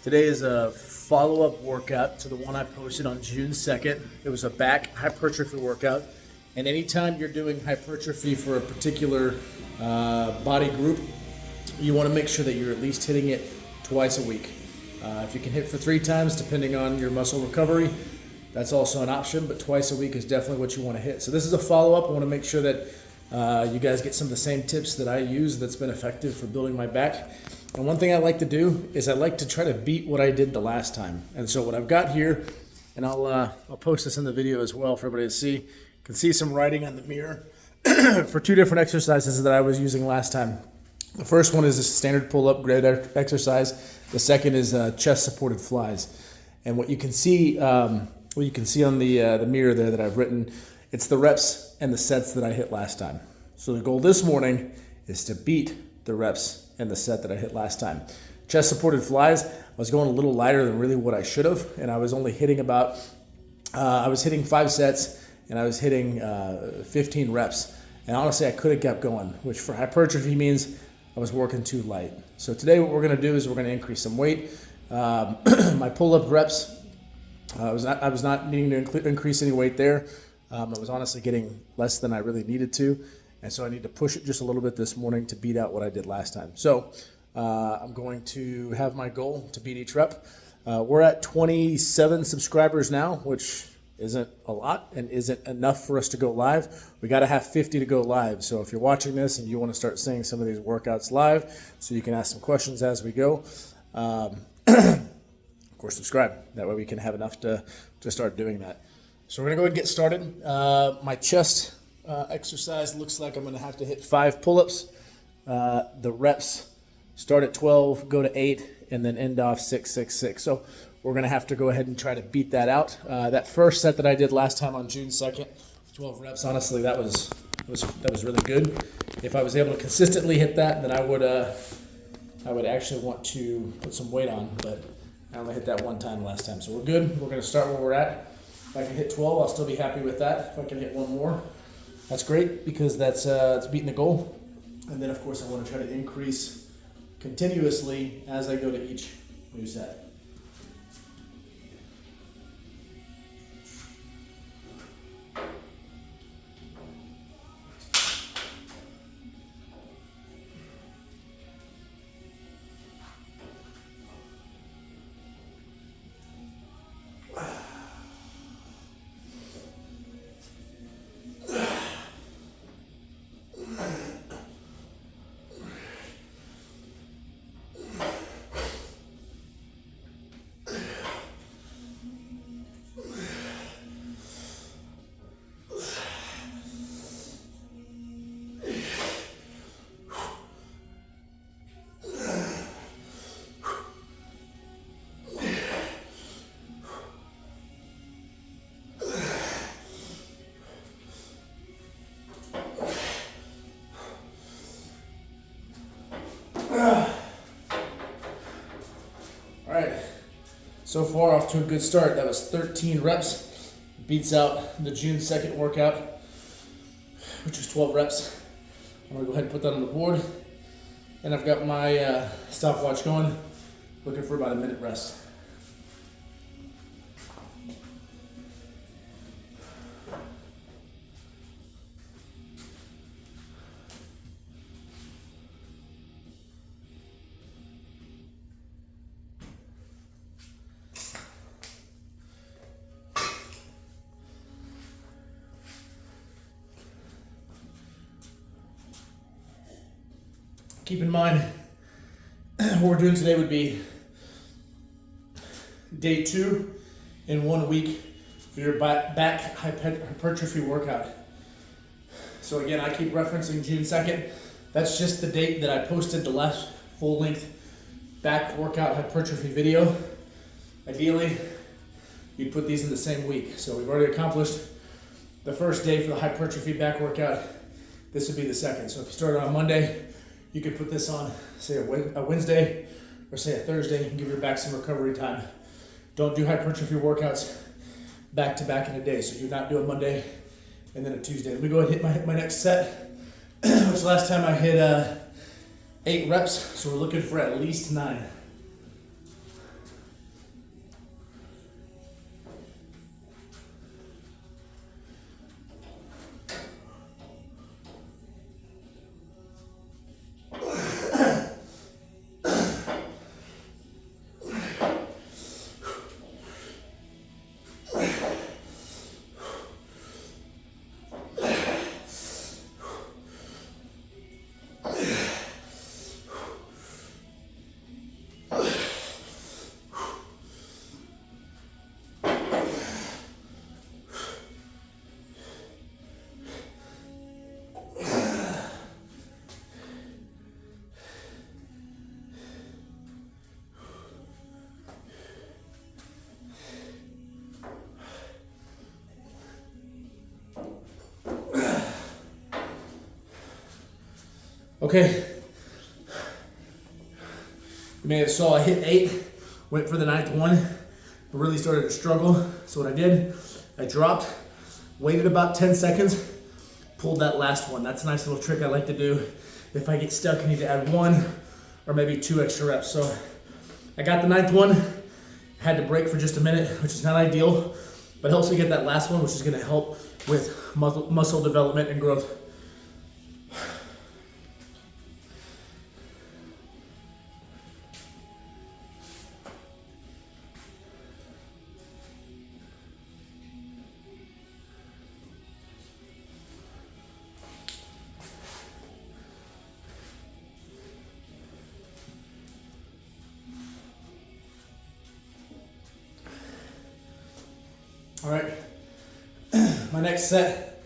Today is a follow-up workout to the one I posted on June 2nd. It was a back hypertrophy workout. And anytime you're doing hypertrophy for a particular body group, you want to make sure that you're at least hitting it twice a week. If you can hit for 3 times, depending on your muscle recovery, that's also an option, but twice a week is definitely what you want to hit. So this is a follow-up. I want to make sure that you guys get some of the same tips that I use that's been effective for building my back. And one thing I like to do is I like to try to beat what I did the last time. And so what I've got here, and I'll post this in the video as well for everybody to see. You can see some writing on the mirror for 2 different exercises that I was using last time. The first one is a standard pull-up grade exercise. The second is chest-supported flies. And what you can see, on the mirror there that I've written, it's the reps and the sets that I hit last time. So the goal this morning is to beat the reps and the set that I hit last time. Chest-supported flies, I was going a little lighter than really what I should have, and I was only hitting about, I was hitting 5 sets, and I was hitting 15 reps. And honestly, I could have kept going, which for hypertrophy means I was working too light. So today what we're gonna do is we're gonna increase some weight. My pull-up reps, I was not needing to increase any weight there. I was honestly getting less than I really needed to. And so I need to push it just a little bit this morning to beat out what I did last time. So I'm going to have my goal to beat each rep. We're at 27 subscribers now, which isn't a lot and isn't enough for us to go live. We got to have 50 to go live. So if you're watching this and you want to start seeing some of these workouts live so you can ask some questions as we go, of course, subscribe. That way we can have enough to start doing that. So we're going to go ahead and get started. My chest exercise looks like I'm going to have to hit 5 pull-ups. The reps start at 12, go to 8, and then end off 6, 6, 6. So we're going to have to go ahead and try to beat that out. That first set that I did last time on June 2nd, 12 reps, honestly, that was really good. If I was able to consistently hit that, then I would actually want to put some weight on, but I only hit that one time last time. So we're good. We're going to start where we're at. If I can hit 12, I'll still be happy with that. If I can hit one more, that's great because that's it's beating the goal. And then, of course, I want to try to increase continuously as I go to each new set. All right, so far off to a good start. That was 13 reps. Beats out the June 2nd workout, which was 12 reps. I'm gonna go ahead and put that on the board. And I've got my stopwatch going, looking for about a minute rest. Keep in mind, what we're doing today would be day 2 in 1 week for your back hypertrophy workout. So again, I keep referencing June 2nd. That's just the date that I posted the last full-length back workout hypertrophy video. Ideally, you'd put these in the same week. So we've already accomplished the first day for the hypertrophy back workout. This would be the second. So if you started on Monday, you could put this on, say, a Wednesday or say a Thursday. You can give your back some recovery time. Don't do hypertrophy workouts back to back in a day. So you're not doing Monday and then a Tuesday. Let me go ahead and hit my next set, which last time I hit 8 reps. So we're looking for at least 9. Okay. You may have saw I hit 8, went for the 9th one, but really started to struggle. So what I did, I dropped, waited about 10 seconds, pulled that last one. That's a nice little trick I like to do. If I get stuck, I need to add 1 or maybe 2 extra reps. So I got the 9th one, had to break for just a minute, which is not ideal, but helps me get that last one, which is gonna help with muscle development and growth. All right, my next set,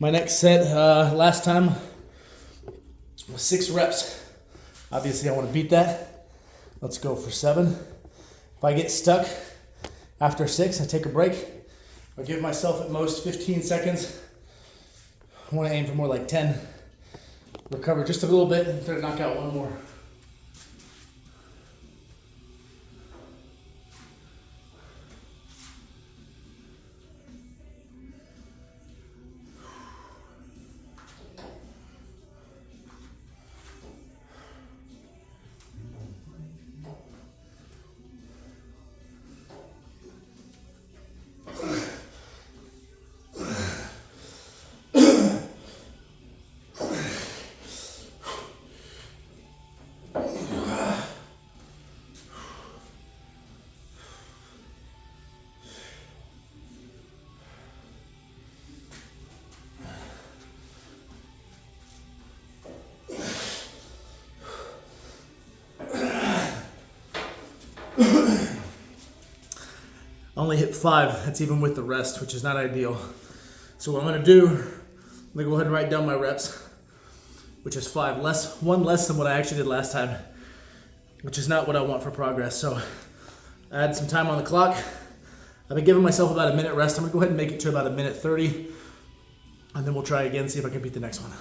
last time was 6 reps. Obviously I want to beat that. Let's go for 7. If I get stuck after 6, I take a break. I give myself at most 15 seconds. I want to aim for more like 10. Recover just a little bit and try to knock out 1 more. I only hit 5, that's even with the rest, which is not ideal. So what I'm gonna do, I'm gonna go ahead and write down my reps, which is 5 less, 1 less than what I actually did last time, which is not what I want for progress. So I had some time on the clock. I've been giving myself about a minute rest. I'm gonna go ahead and make it to about 1:30, and then we'll try again, see if I can beat the next one.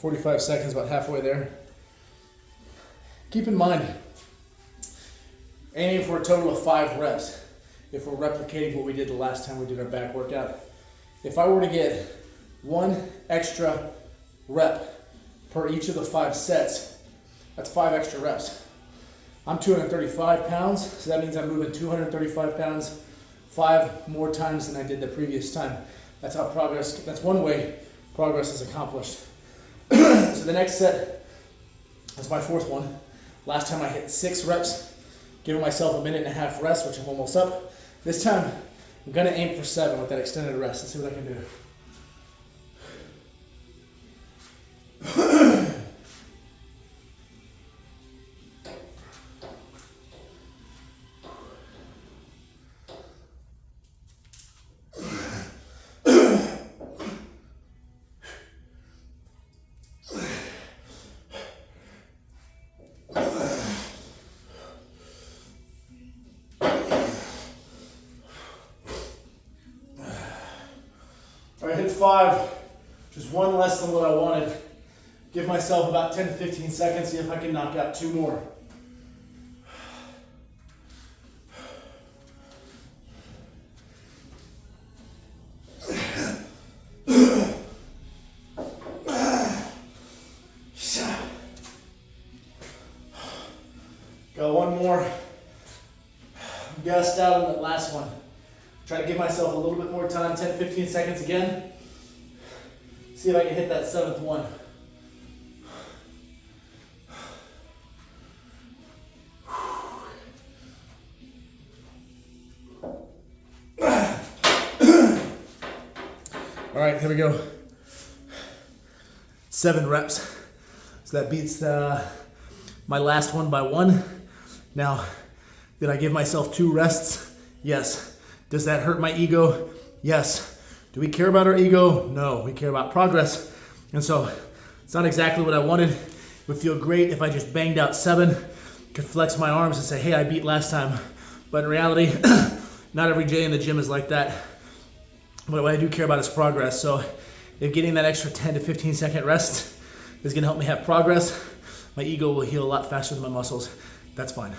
"45 seconds, about halfway there. Keep in mind, aiming for a total of 5 reps if we're replicating what we did the last time we did our back workout. If I were to get 1 extra rep per each of the 5 sets, that's 5 extra reps. I'm 235 pounds, so that means I'm moving 235 pounds 5 more times than I did the previous time. That's one way progress is accomplished. So the next set is my 4th one. Last time I hit 6 reps, giving myself a 1.5 minute rest, which I'm almost up. This time, I'm gonna aim for 7 with that extended rest. Let's see what I can do. I hit 5, just 1 less than what I wanted. Give myself about 10 to 15 seconds, see if I can knock out 2 more. Got 1 more. I'm gassed out on that last one. Try to give myself a little bit more time, 10, 15 seconds again. See if I can hit that 7th one. All right, here we go. 7 reps. So that beats my last one by 1. Now, did I give myself 2 rests? Yes. Does that hurt my ego? Yes. Do we care about our ego? No, we care about progress. And so it's not exactly what I wanted. It would feel great if I just banged out 7, could flex my arms and say, hey, I beat last time. But in reality, not every day in the gym is like that. But what I do care about is progress. So if getting that extra 10 to 15 second rest is gonna help me have progress, my ego will heal a lot faster than my muscles. That's fine.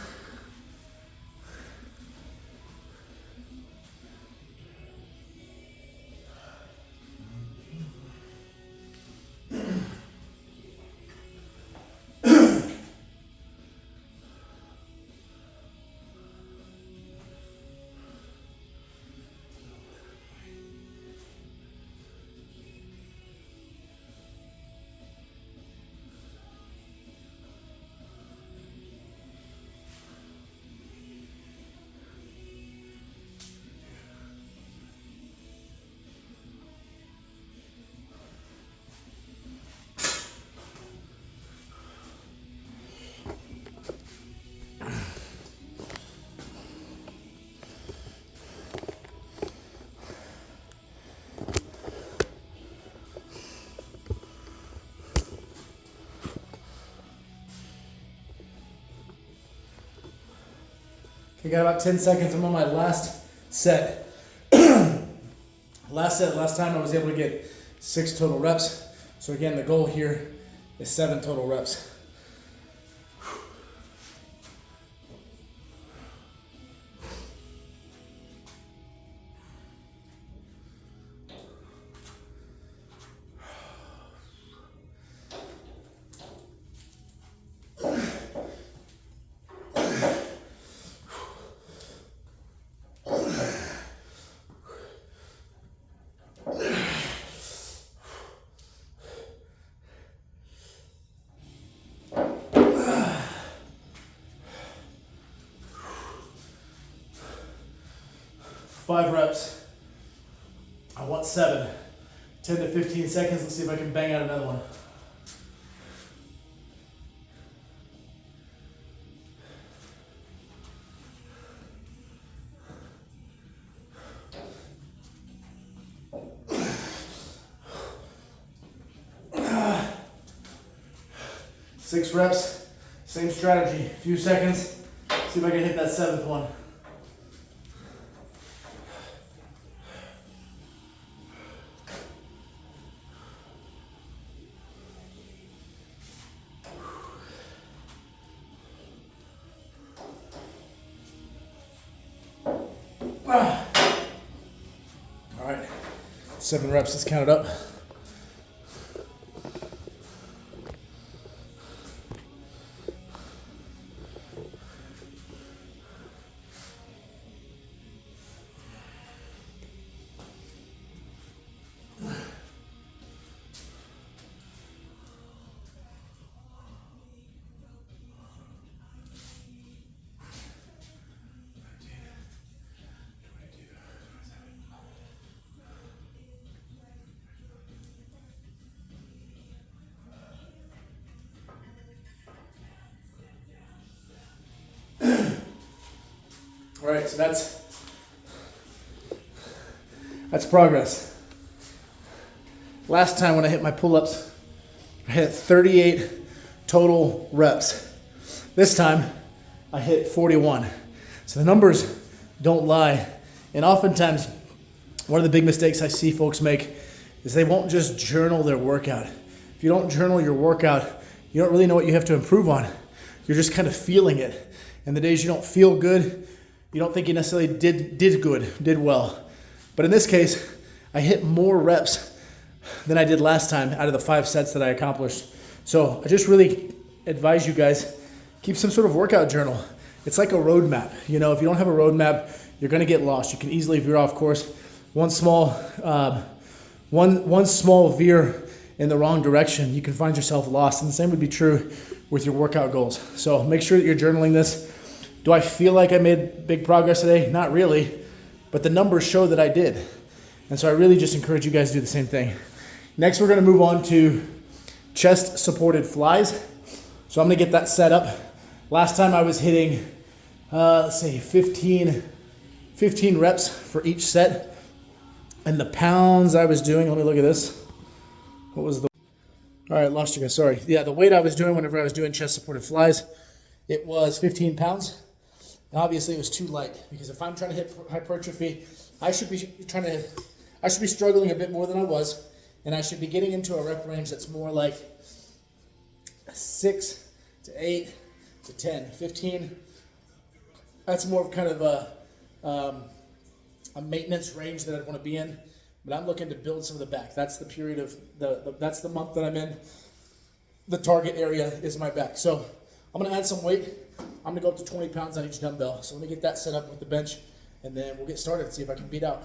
We got about 10 seconds. I'm on my last set. Last time I was able to get 6 total reps. So again, the goal here is 7 total reps. Five reps. I want 7. 10 to 15 seconds. Let's see if I can bang out another one. Six reps, same strategy. A few seconds. See if I can hit that 7th one. All right, 7 reps, let's count it up. All right, so that's progress. Last time when I hit my pull-ups, I hit 38 total reps. This time, I hit 41. So the numbers don't lie. And oftentimes, one of the big mistakes I see folks make is they won't just journal their workout. If you don't journal your workout, you don't really know what you have to improve on. You're just kind of feeling it. And the days you don't feel good, you don't think you necessarily did well. But in this case, I hit more reps than I did last time out of the 5 sets that I accomplished. So I just really advise you guys, keep some sort of workout journal. It's like a roadmap. You know, if you don't have a roadmap, you're gonna get lost. You can easily veer off course. One small veer in the wrong direction, you can find yourself lost. And the same would be true with your workout goals. So make sure that you're journaling this. Do I feel like I made big progress today? Not really, but the numbers show that I did. And so I really just encourage you guys to do the same thing. Next, we're gonna move on to chest supported flies. So I'm gonna get that set up. Last time I was hitting, let's say 15 reps for each set. And the pounds I was doing, let me look at this. What was the, all right, lost you guys, sorry. Yeah, the weight I was doing whenever I was doing chest supported flies, it was 15 pounds. And obviously it was too light because if I'm trying to hit hypertrophy, I should be struggling a bit more than I was. And I should be getting into a rep range that's more like 6 to 8 to 10, 15. That's more of kind of a maintenance range that I'd want to be in. But I'm looking to build some of the back. That's the period of that's the month that I'm in. The target area is my back. So I'm gonna add some weight. I'm gonna go up to 20 pounds on each dumbbell. So let me get that set up with the bench and then we'll get started and see if I can beat out.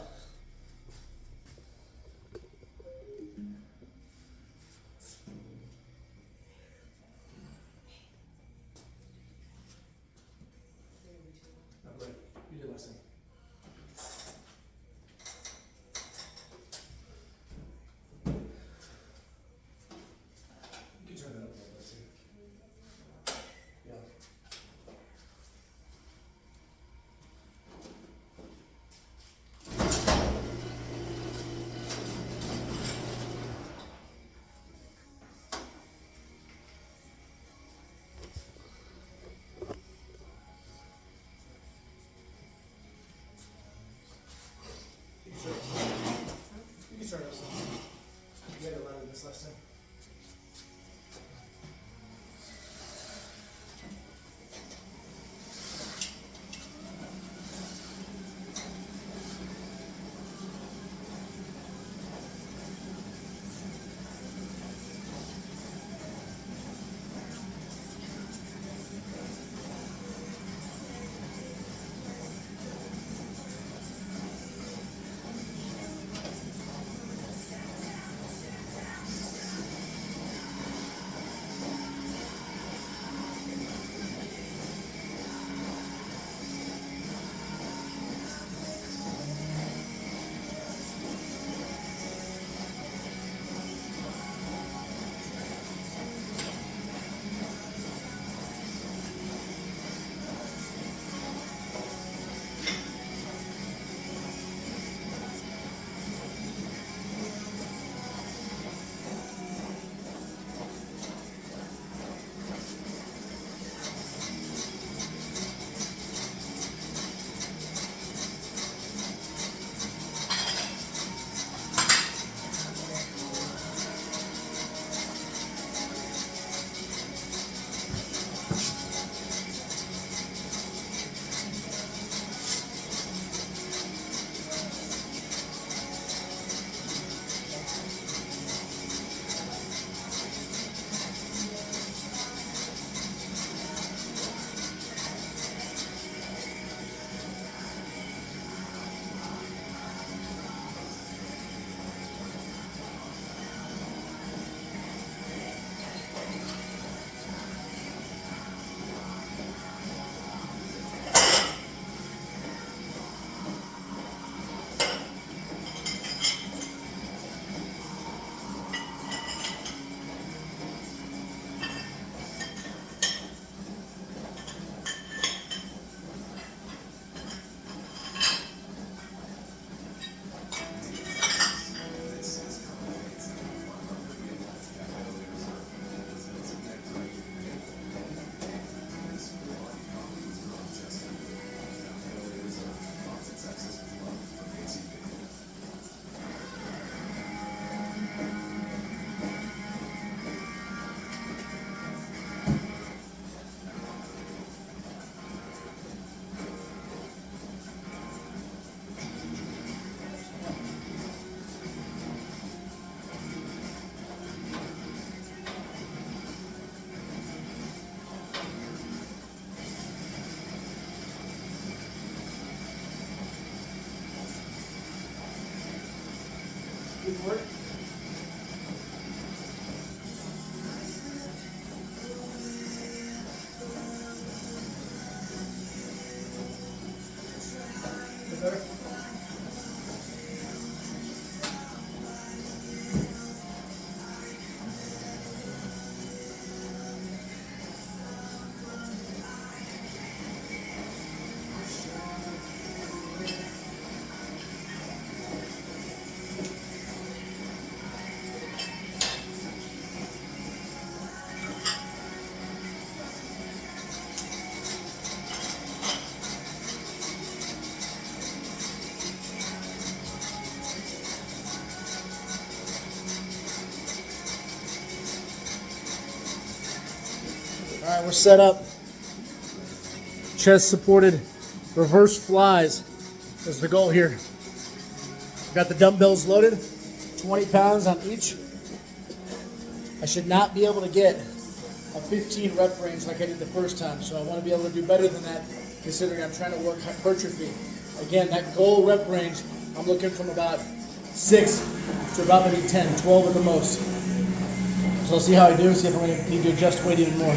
Last time. Good work. Good work. right, we're set up. Chest supported reverse flies is the goal here. Got the dumbbells loaded, 20 pounds on each. I should not be able to get a 15 rep range like I did the first time, so I want to be able to do better than that considering I'm trying to work hypertrophy. Again, that goal rep range, I'm looking from about 6 to about maybe 10, 12 at the most. So I'll see how I do, see if I'm going to need to adjust weight even more.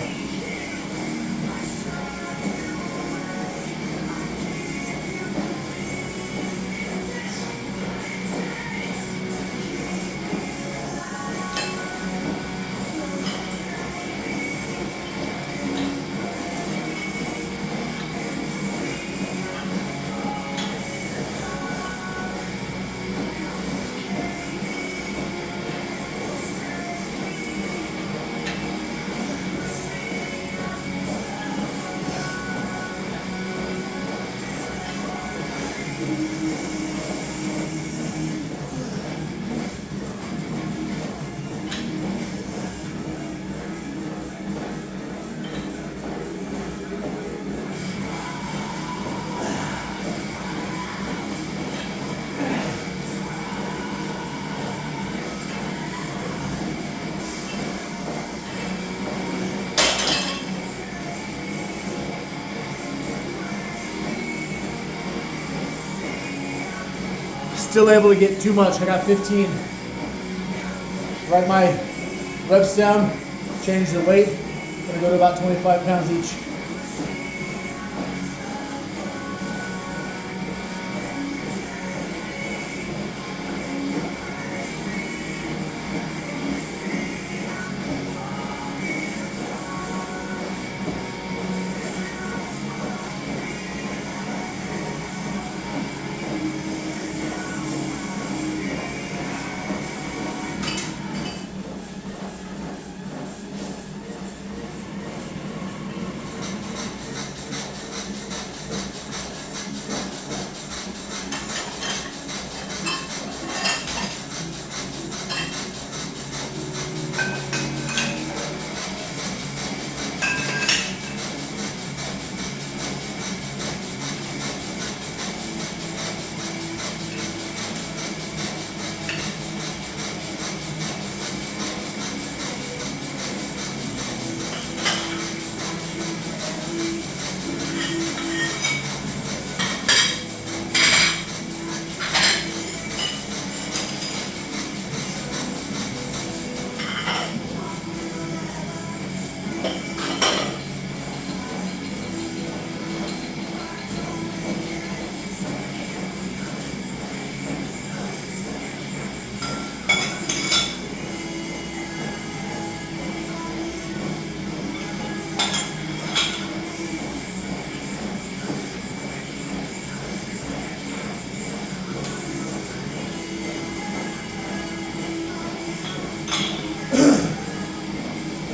Still able to get too much. I got 15. Write my reps down, change the weight. I'm gonna go to about 25 pounds each.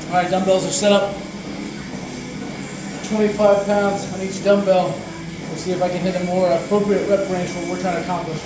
All right, dumbbells are set up. 25 pounds on each dumbbell. Let's see if I can hit a more appropriate rep range for what we're trying to accomplish.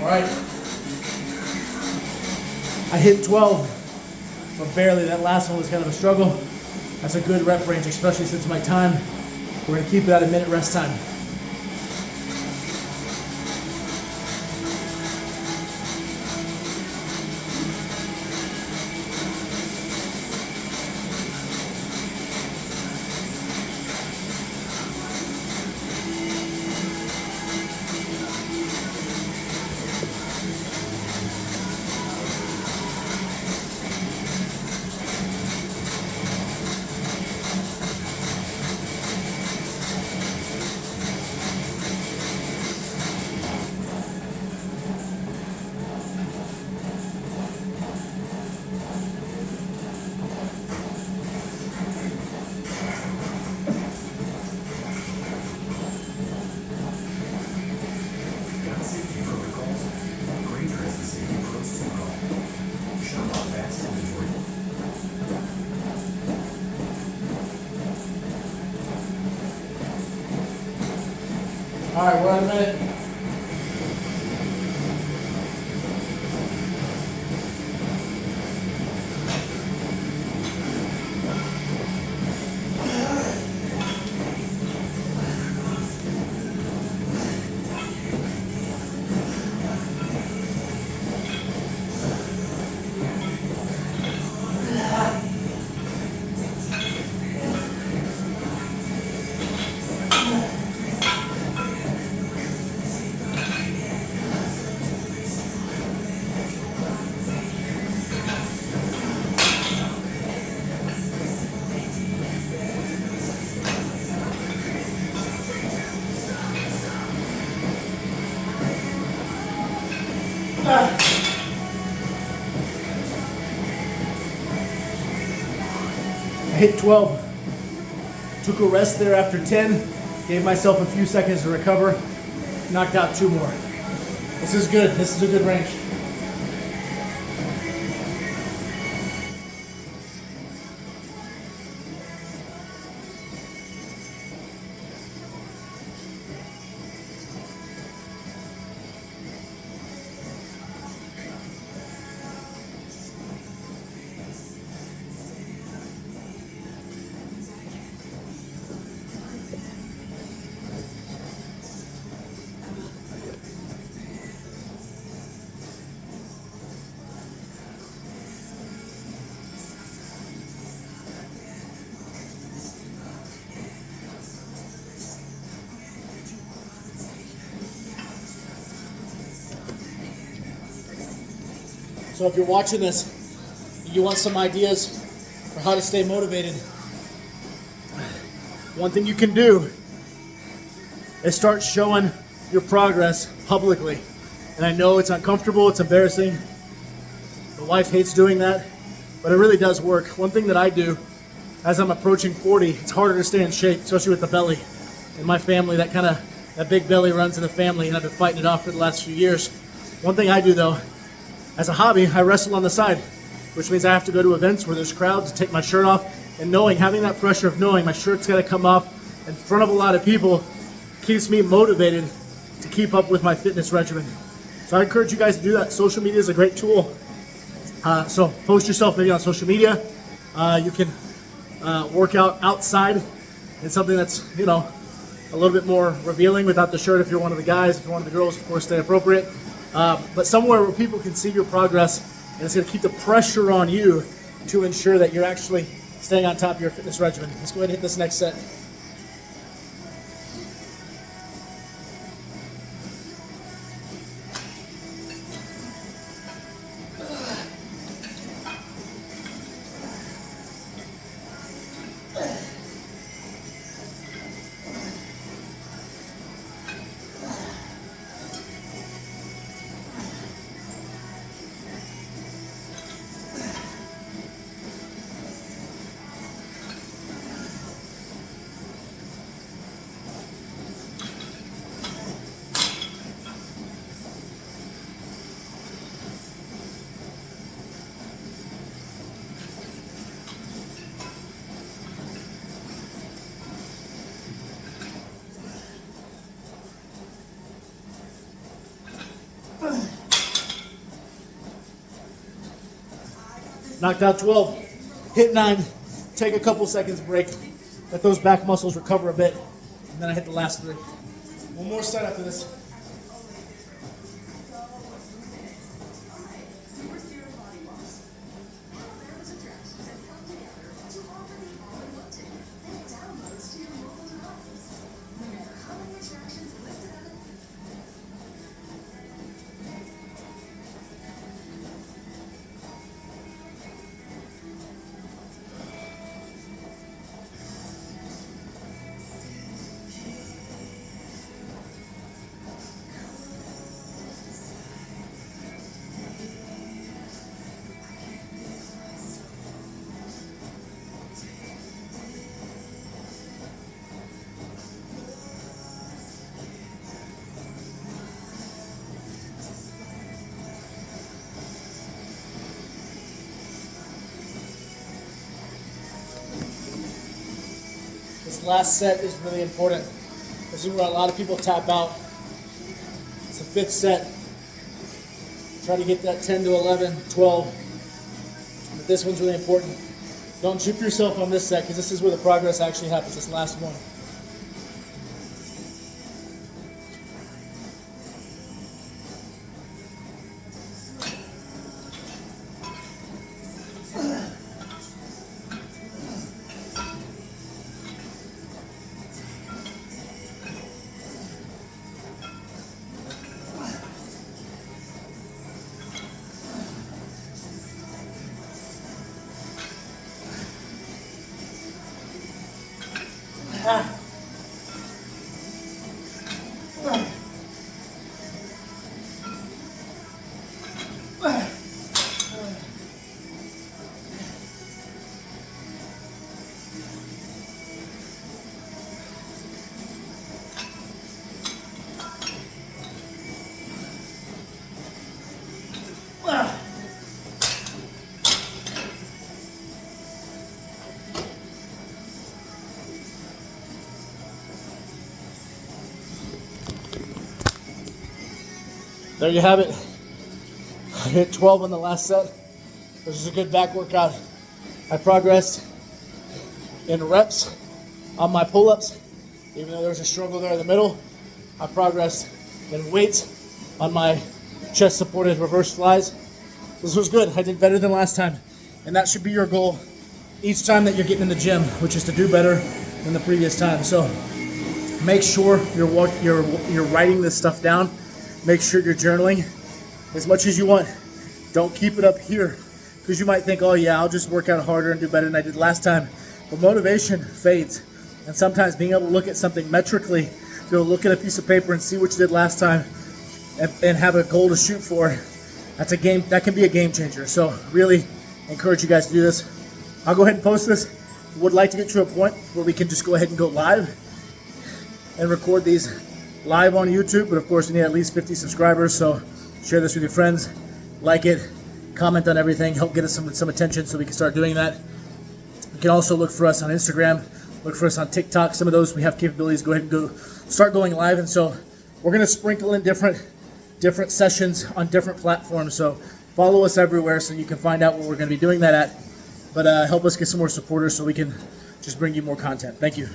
All right, I hit 12, but barely. That last one was kind of a struggle. That's a good rep range, especially since my time. We're gonna keep it at a minute rest time. All right, we're at a minute. I hit 12. Took a rest there after 10. Gave myself a few seconds to recover. Knocked out 2 more. This is good. This is a good range. So if you're watching this, you want some ideas for how to stay motivated, one thing you can do is start showing your progress publicly. And I know it's uncomfortable, it's embarrassing. The wife hates doing that, but it really does work. One thing that I do as I'm approaching 40, it's harder to stay in shape, especially with the belly. In my family, that big belly runs in the family, and I've been fighting it off for the last few years. One thing I do though, as a hobby, I wrestle on the side, which means I have to go to events where there's crowds, take my shirt off, and having that pressure of knowing my shirt's got to come off in front of a lot of people keeps me motivated to keep up with my fitness regimen. So I encourage you guys to do that. Social media is a great tool. So post yourself maybe on social media. You can work out outside in something that's, a little bit more revealing without the shirt if you're one of the guys. If you're one of the girls, of course, stay appropriate. But somewhere where people can see your progress, and it's going to keep the pressure on you to ensure that you're actually staying on top of your fitness regimen. Let's go ahead and hit this next set. Knocked out 12, hit 9, take a couple seconds break, let those back muscles recover a bit, and then I hit the last 3. One more set after this. This last set is really important. The This is where a lot of people tap out. It's the 5th set. Try to get that 10 to 11, 12. But this one's really important. Don't trip yourself on this set because this is where the progress actually happens, this last one. There you have it. I hit 12 on the last set. This is a good back workout. I progressed in reps on my pull-ups, even though there was a struggle there in the middle. I progressed in weights on my chest-supported reverse flies. This was good. I did better than last time, and that should be your goal each time that you're getting in the gym, which is to do better than the previous time. So make sure you're writing this stuff down. Make sure you're journaling as much as you want. Don't keep it up here because you might think, oh yeah, I'll just work out harder and do better than I did last time. But motivation fades. And sometimes being able to look at something metrically, look at a piece of paper and see what you did last time and have a goal to shoot for, that can be a game changer. So really encourage you guys to do this. I'll go ahead and post this. Would like to get to a point where we can just go ahead and go live and record these live on YouTube, but of course we need at least 50 subscribers, so share this with your friends, like it, comment on everything, help get us some attention so we can start doing that. You can also look for us on Instagram, look for us on TikTok. Some of those we have capabilities. Go ahead and start going live, and so we're going to sprinkle in different sessions on different platforms, so follow us everywhere so you can find out what we're going to be doing that at, but help us get some more supporters so we can just bring you more content. Thank you.